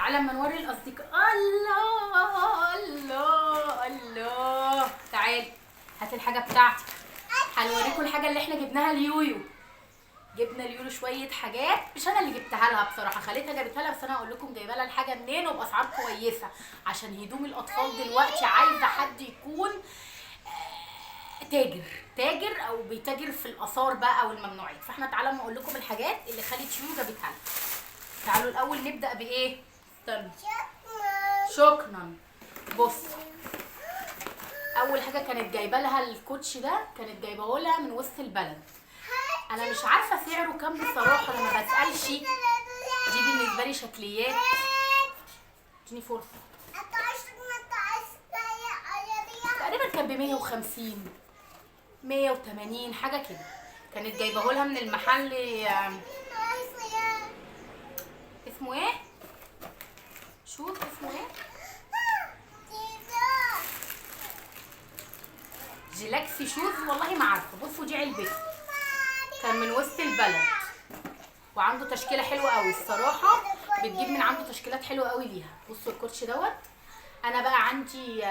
تعالى اما نوري الاصدقاء. الله الله الله، تعالي هات الحاجه بتاعتك. هنوريكم الحاجه اللي احنا جبناها ليويو. جبنا ليولو شويه حاجات، مش انا اللي جبتها لها بصراحه، خالتها جابتها لها، بس انا هقول لكم جايبه لها الحاجه منين وباسعار كويسه، عشان هدوم الاطفال دلوقتي عايزه حد يكون تاجر او بيتاجر في الاثار بقى والممنوعات. فاحنا تعالوا اما اقول لكم الحاجات اللي خالة يولو جابتها لها. تعالوا الاول نبدا بايه؟ استنى. شكرا. بص، اول حاجه كانت جايبه لها الكوتش ده، كانت جايبه لها من وسط البلد. انا مش عارفه سعره كام بصراحه، انا ما بسالش، دي بالنسبه لي شكليات. اديني فرصه. تقريبا كان ب 150 180 حاجه كده. كانت جايبه لها من المحل اسمه ايه؟ شوف اسمه ايه؟ جلاكسي شوز، والله ما عارفه. بصوا دي علبته، كان من وسط البلد وعنده تشكيله حلوه قوي الصراحه، بتجيب من عنده تشكيلات حلوه قوي ليها. بصوا الكوتش دوت، انا بقى عندي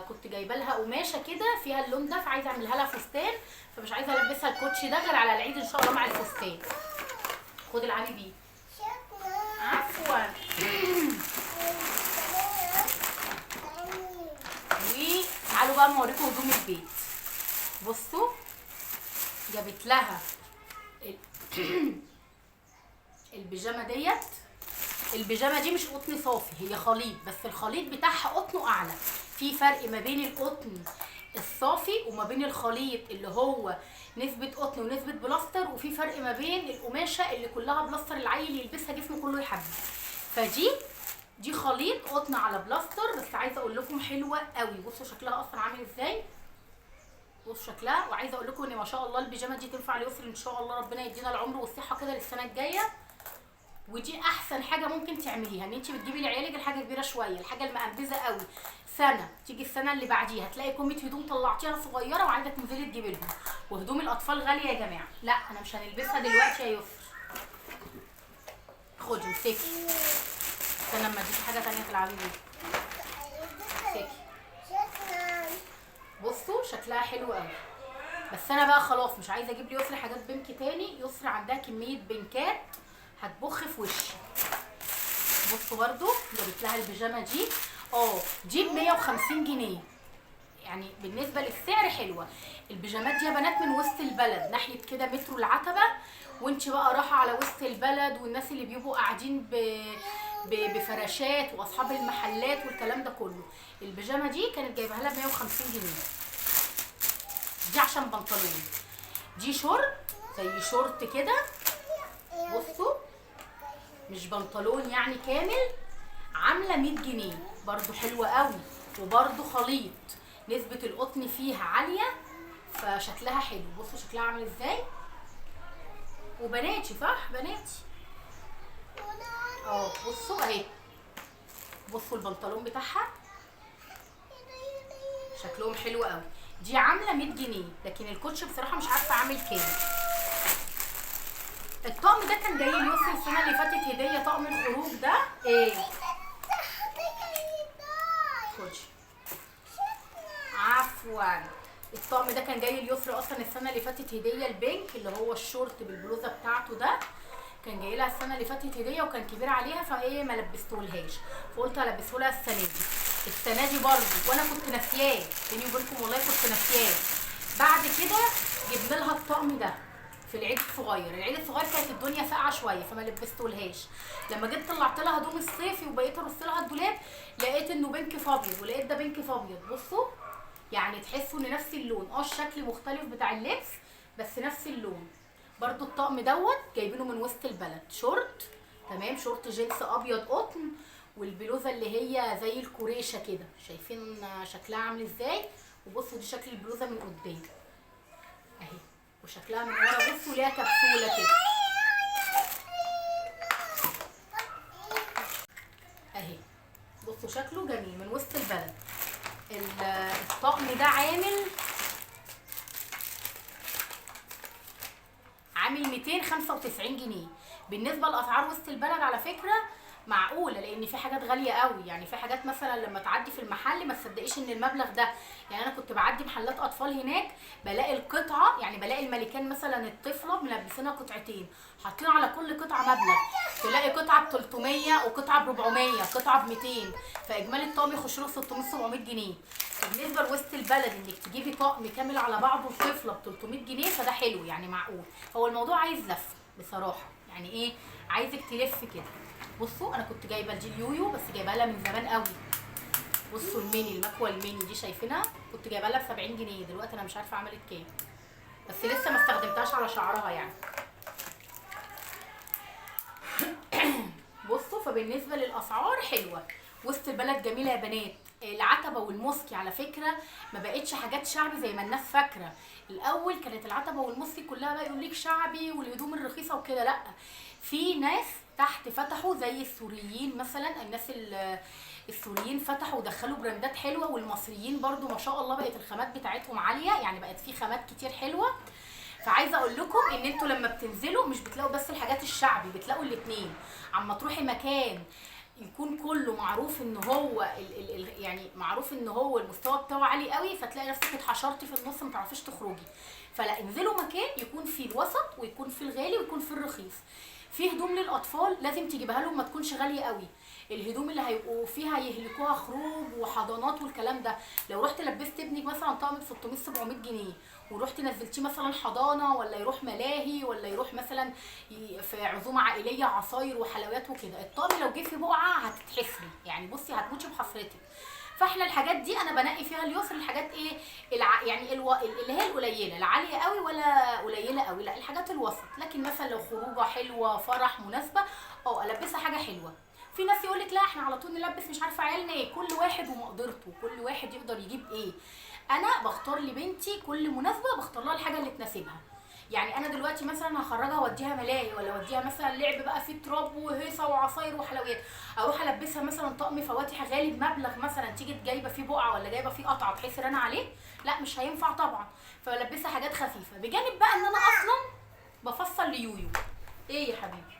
كنت جايبه لها قماشه كده فيها اللون ده، فعايزه اعملها لها فستان، فمش عايزه البسها الكوتش ده غير على العيد ان شاء الله مع الفستان. خد العبي بيه. عفوا. وتعالوا بقى اوريكم هدوم البيت. بصوا جابت لها البيجامه ديت. البيجامه دي مش قطن صافي، هي خليط، بس الخليط بتاعها قطنه اعلى. في فرق ما بين القطن الصافي وما بين الخليط اللي هو نسبه قطن ونسبه بلاستر، وفي فرق ما بين القماشه اللي كلها بلاستر العيل يلبسها جسمه كله يحبه. دي خليط قطن على بلاستر، بس عايزه اقول لكم حلوه قوي. بصوا شكلها اصلا عامل ازاي، بصوا شكلها. وعايزه اقول لكم ان ما شاء الله البيجامه دي تنفع ليسر ان شاء الله، ربنا يدينا العمر والصحه كده للسنه الجايه. ودي احسن حاجه ممكن تعمليها، ان انت بتجيبي لعيالك الحاجه كبيره شويه، الحاجه المقبزه قوي سنه تيجي السنه اللي بعديها تلاقي كميه هدوم طلعتيها صغيره وعايزه تنزلي تجيبي لهم. وهدوم الاطفال غاليه يا جماعه، لا انا مش هنلبسها دلوقتي يا يسر. خدي امسكي، استنى اما اديكي حاجه ثانيه تلعبي بيها. امسكي. بصوا شكلها حلو قوي، بس انا بقى خلاص مش عايزه اجيب ليسر حاجات بنك تاني. يسر عندها كميه بنكات هتبخ في وشي. بصوا برضو جابت لها البيجامه دي، دي ب 150 جنيه، يعني بالنسبه للسعر حلوه. البيجامات دي يا بنات من وسط البلد، ناحيه كده مترو العتبه، وانت بقى رايحه على وسط البلد، والناس اللي بيبقوا قاعدين بفراشات واصحاب المحلات والكلام ده كله. البيجامه دي كانت جايبها لها ب 150 جنيه. دي عشان بنطلون، دي شورت زي شورت كده. بصوا مش بنطلون يعني كامل، عامله 100 جنيه برضو، حلوه قوي، وبرضو خليط نسبه القطن فيها عاليه، فشكلها حلو. بصوا شكلها عامل ازاي، وبناتي صح بناتي. بصوا اهي، بصوا البنطلون بتاعها شكلهم حلو قوي. دي عامله 100 جنيه، لكن الكوتش بصراحه مش عارفه عامل كام. الطقم ده كان جاي ليوسف السنه اللي فاتت هديه، طقم الخروج ده. ايه خدي. عفوا. الطقم ده كان جاي ليسرا اصلا السنه اللي فاتت هديه، البينك اللي هو الشورت بالبلوزه بتاعته ده، كان جاي لها السنه اللي فاتت هديه وكان كبير عليها، فهي ما لبستهولهاش، فقلت البسه لها السنه دي. السنه دي برضه وانا كنت ناسياه، بيني وبينكم والله كنت ناسياه. بعد كده جبنا لها الطقم ده في العيد الصغير. العيد الصغير كانت الدنيا ساقعه شويه فما لبستهولهاش. لما جيت طلعت لها هدوم الصيفي وبقيت ارص لها الدولاب، لقيت انه بينك في ابيض، ولقيت ده بينك في ابيض. بصوا يعني تحسوا ان نفس اللون، الشكل مختلف بتاع اللبس بس نفس اللون. برضو الطقم دوت جايبينه من وسط البلد، شورت تمام، شورت جينز ابيض قطن، والبلوزه اللي هي زي الكوريشه كده، شايفين شكلها عامل ازاي. وبصوا دي شكل البلوزه من قدام اهي، وشكلها من ورا بصوا ليها كبسوله كده اهي. بصوا شكله جميل من وسط البلد. الطقم ده عامل 295 جنيه. بالنسبه لاسعار وسط البلد على فكره معقوله، لان في حاجات غاليه قوي، يعني في حاجات مثلا لما تعدي في المحل ما تصدقيش ان المبلغ ده. يعني انا كنت بعدي محلات اطفال هناك، بلاقي القطعه، يعني بلاقي الملكان مثلا الطفله ملبسينها قطعتين، حاطين على كل قطعه مبلغ. تلاقي قطعه ب 300 وقطعه ب 400 قطعه ب 200، فاجمالي الطقم يخش له 600 700 جنيه. فبالنسبه لوسط البلد انك تجيبي طقم كامل على بعضه الطفله ب 300 جنيه فده حلو يعني معقول. هو الموضوع عايز لف بصراحه، يعني ايه، عايزك تلف كده. بصوا انا كنت جايبه دي اليويو بس جايبها لها من زمان قوي. بصوا الميني، المكوه الميني دي شايفينها، كنت جايبها لها ب 70 جنيه، دلوقتي انا مش عارفه عملت كام، بس لسه ما استخدمتهاش على شعرها يعني. بصوا فبالنسبه للاسعار حلوه، وسط البلد جميله يا بنات. العتبه والموسكي على فكره ما بقتش حاجات شعبي زي ما الناس فاكره. الاول كانت العتبه والموسكي كلها بقى يقول لك شعبي والهدوم الرخيصه وكده، لا، في ناس تحت فتحوا زي السوريين مثلا، الناس السوريين فتحوا ودخلوا براندات حلوه، والمصريين برضو ما شاء الله بقت الخامات بتاعتهم عاليه، يعني بقت في خامات كتير حلوه. فعايزه اقول لكم ان انتوا لما بتنزلوا مش بتلاقوا بس الحاجات الشعبي، بتلاقوا الاتنين. اما تروحي مكان يكون كله معروف ان هو يعني معروف ان هو المستوى بتاعه عالي قوي، فتلاقي نفسك اتحشرتي في النص ما تعرفيش تخرجي. فلا، انزلوا مكان يكون فيه الوسط ويكون فيه الغالي ويكون فيه الرخيص. في هدوم للاطفال لازم تجيبها لهم ما تكونش غاليه قوي، الهدوم اللي هيبقوا فيها يهلكوها خروج وحضانات والكلام ده. لو رحت لبست ابنك مثلا طقم ب 600 700 جنيه، ورحت نزلتيه مثلا حضانه ولا يروح ملاهي ولا يروح مثلا في عزومه عائليه عصاير وحلويات وكده، الطقم لو جه في بقعه هتتحسري، يعني بصي هتموتي بحسرتك. فاحنا الحاجات دي انا بنقي فيها اليسر، الحاجات ايه يعني اللي هي القليله، لا عاليه قوي ولا قليله قوي، لا الحاجات الوسط. لكن مثلا لو خروجه حلوه فرح مناسبه البسها حاجه حلوه. في ناس يقول لك لا احنا على طول نلبس مش عارفه عيالنا ايه، كل واحد ومقدرته، كل واحد يقدر يجيب ايه. انا بختار لبنتي كل مناسبه بختار لها الحاجه اللي تناسبها. يعني انا دلوقتي مثلا هخرجها اوديها ملاهي ولا اوديها مثلا لعب بقى فيه تراب وهيصه وعصاير وحلويات، اروح البسها مثلا طقم فواتح غالي بمبلغ مثلا، تيجي جايبه فيه بقعه ولا جايبه فيه قطعه بحيث ان انا عليه، لا مش هينفع طبعا. فبلبسها حاجات خفيفه، بجانب بقى ان انا اصلا بفصل ليويو. ايه يا حبيبي،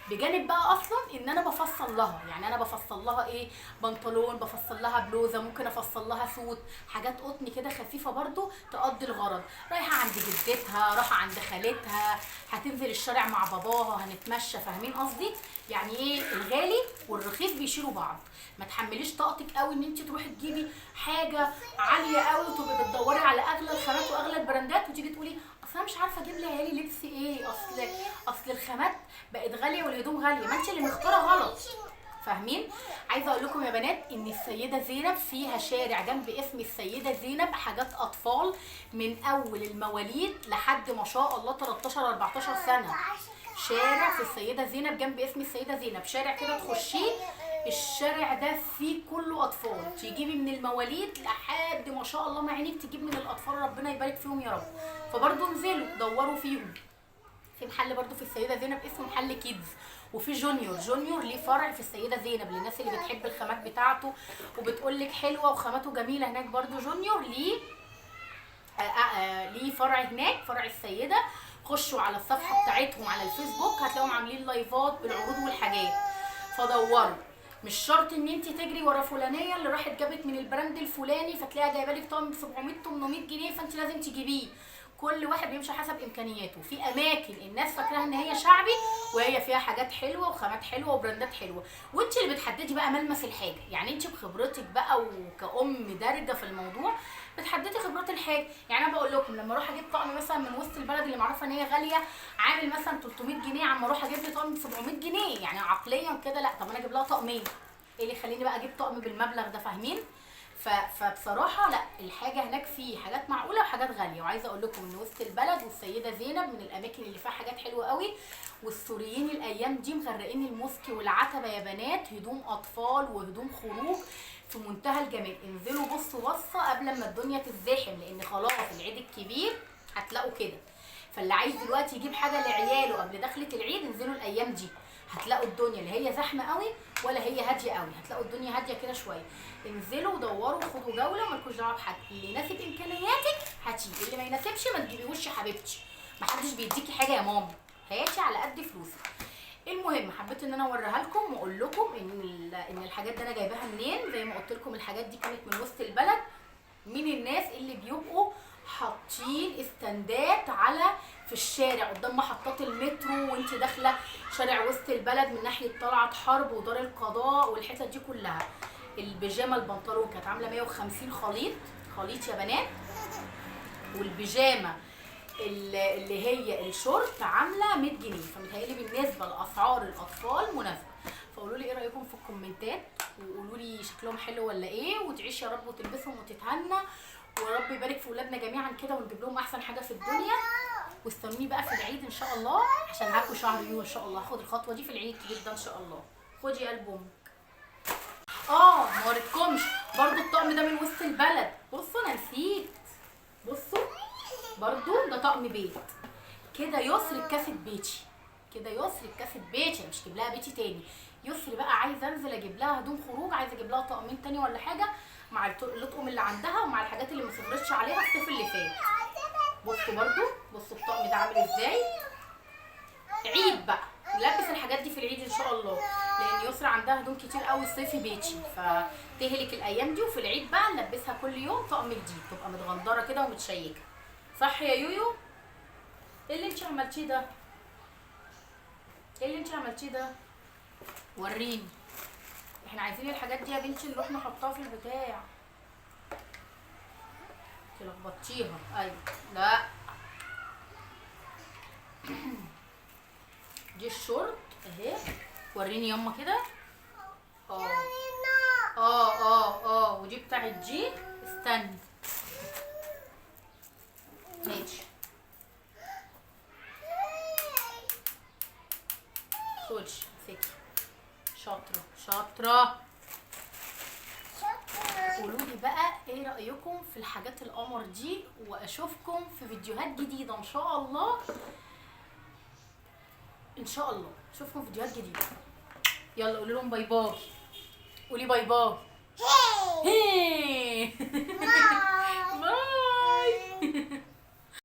بجانب بقى اصلا ان انا بفصل لها، يعني انا بفصل لها ايه، بنطلون، بفصل لها بلوزه، ممكن افصل لها سوت، حاجات قطن كده خفيفه برضو تقضي الغرض. رايحه عند جدتها، رايحه عند خالتها، هتنزل الشارع مع باباها هنتمشى، فاهمين قصدي؟ يعني ايه، الغالي والرخيص بيشيلوا بعض. ما تحمليش طاقتك قوي ان انت تروحي تجيبي حاجه عاليه قوي وتبقي بتدوري على اغلى الخامات واغلى البراندات، وتيجي تقولي اصل انا مش عارفه اجيب لعيالي لبس ايه، اصل الخامات بقت غاليه والهدوم غاليه، ما انت اللي مختاره غلط. فاهمين؟ عايزه اقول لكم يا بنات ان السيده زينب فيها شارع جنب اسم السيده زينب حاجات اطفال من اول المواليد لحد ما شاء الله 13 14 سنه. شارع في السيده زينب جنب اسم السيده زينب، شارع كده تخشيه الشارع ده فيه كله اطفال، تجيبي من المواليد لحد ما شاء الله ما عينيك تجيب من الاطفال، ربنا يبارك فيهم يا رب. فبرضه انزلوا دوروا فيهم. في محل برضو في السيده زينب اسمه محل كيدز، وفي جونيور ليه فرع في السيده زينب للناس اللي بتحب الخامات بتاعته وبتقول لك حلوه وخاماته جميله. هناك برضو جونيور ليه ليه فرع هناك، فرع السيده. خشوا على الصفحه بتاعتهم على الفيسبوك هتلاقوهم عاملين لايفات بالعروض والحاجات، فدوروا. مش شرط ان انت تجري ورا فلانيه اللي راحت جابت من البراند الفلاني فتلاقيها جايبه لك طقم ب 700 800 جنيه فانت لازم تجيبيه. كل واحد بيمشي حسب امكانياته. في اماكن الناس فاكراها ان هي شعبي وهي فيها حاجات حلوه وخامات حلوه وبراندات حلوه، وانت اللي بتحددي بقى ملمس الحاجه. يعني انت بخبرتك بقى وكأم دارجه في الموضوع بتحددي خبرات الحاجه. يعني انا بقول لكم لما اروح اجيب طقم مثلا من وسط البلد اللي معروفه ان هي غاليه عامل مثلا 300 جنيه، عم اروح اجيب لي طقم ب 700 جنيه، يعني عقليا كده لا، طب انا اجيب لها طقمين، ايه اللي يخليني بقى اجيب طقم بالمبلغ ده؟ فاهمين؟ فبصراحه لا، الحاجه هناك فيه حاجات معقوله وحاجات غاليه. وعايزه اقول لكم ان وسط البلد والسيده زينب من الاماكن اللي فيها حاجات حلوه قوي. والسوريين الايام دي مغرقين الموسكي والعتبه يا بنات، هدوم اطفال وهدوم خروج في منتهى الجمال. انزلوا بصوا بصه قبل ما الدنيا تزدحم، لان خلاص العيد الكبير هتلاقوا كده. فاللي عايز دلوقتي يجيب حاجه لعياله قبل دخله العيد انزلوا الايام دي، هتلاقوا الدنيا لا هي زحمه قوي ولا هي هاديه قوي، هتلاقوا الدنيا هاديه كده شويه. انزلوا ودوروا وخدوا جوله ومالكوش دعوه بحد، اللي يناسب امكانياتك هاتيه، اللي ما يناسبش ما تجيبيهوش يا حبيبتي. محدش بيديكي حاجه يا ماما، هاتي على قد فلوسك. المهم حبيت ان انا اوريها لكم واقول لكم ان الحاجات دي انا جايباها منين. زي ما قلت لكم الحاجات دي كانت من وسط البلد، من الناس اللي بيبقوا حاطين استندات على في الشارع قدام محطات المترو وانت داخله شارع وسط البلد من ناحيه طلعت حرب ودار القضاء والحتت دي كلها. البيجامه البنطلون كانت عامله 150 خليط يا بنات، والبيجامه اللي هي الشورت عامله 100 جنيه. فمتهيألي بالنسبه لاسعار الاطفال مناسبه. فقولوا لي ايه رايكم في الكومنتات، وقولوا لي شكلهم حلو ولا ايه، وتعيش يا رب وتلبسهم وتتهنى، ورب يبارك في ولادنا جميعا كده ونجيب لهم احسن حاجه في الدنيا. واستنوني بقى في العيد ان شاء الله عشان معاكم شهر يو ان شاء الله. هاخد الخطوه دي في العيد الكبير ده ان شاء الله. خدي قلب امك. ما وريتكمش برضو الطقم ده من وسط البلد. بصوا انا نسيت، بصوا برضو ده طقم بيت كده. يسر اتكست بيتي كده، يسر اتكست بيتي، مش هجيب لها بيتي تاني. يسر بقى عايزه انزل اجيب لها هدوم خروج، عايزه اجيب لها طقمين تاني ولا حاجه مع الاطقم اللي عندها ومع الحاجات اللي ما صبرتش عليها الصيف اللي فات. بصوا برضو، بصوا الطقم ده عامل ازاي. عيد بقى نلبس الحاجات دي في العيد ان شاء الله، لان يسرا عندها هدوم كتير قوي صيفي بيتي فتهلك الايام دي، وفي العيد بقى نلبسها كل يوم طقم جديد تبقى متغندره كده ومتشيكه. صح يا يويو؟ ايه اللي انت عملتيه ده؟ ايه اللي انت عملتيه ده؟ وريني. احنا عايزين الحاجات دي يا بنتي نروح نحطها في البتاع. انت لخبطتيها. ايوه لا دي الشورت اهي. وريني يما كده. ودي بتاعت جي. استني ماشي. خدش امسكي. شاطرة. قولوا لي بقى ايه رأيكم في الحاجات القمر دي، واشوفكم في فيديوهات جديدة ان شاء الله. ان شاء الله اشوفكم في فيديوهات جديدة. يلا قولوا لهم باي باي. قولي باي باي.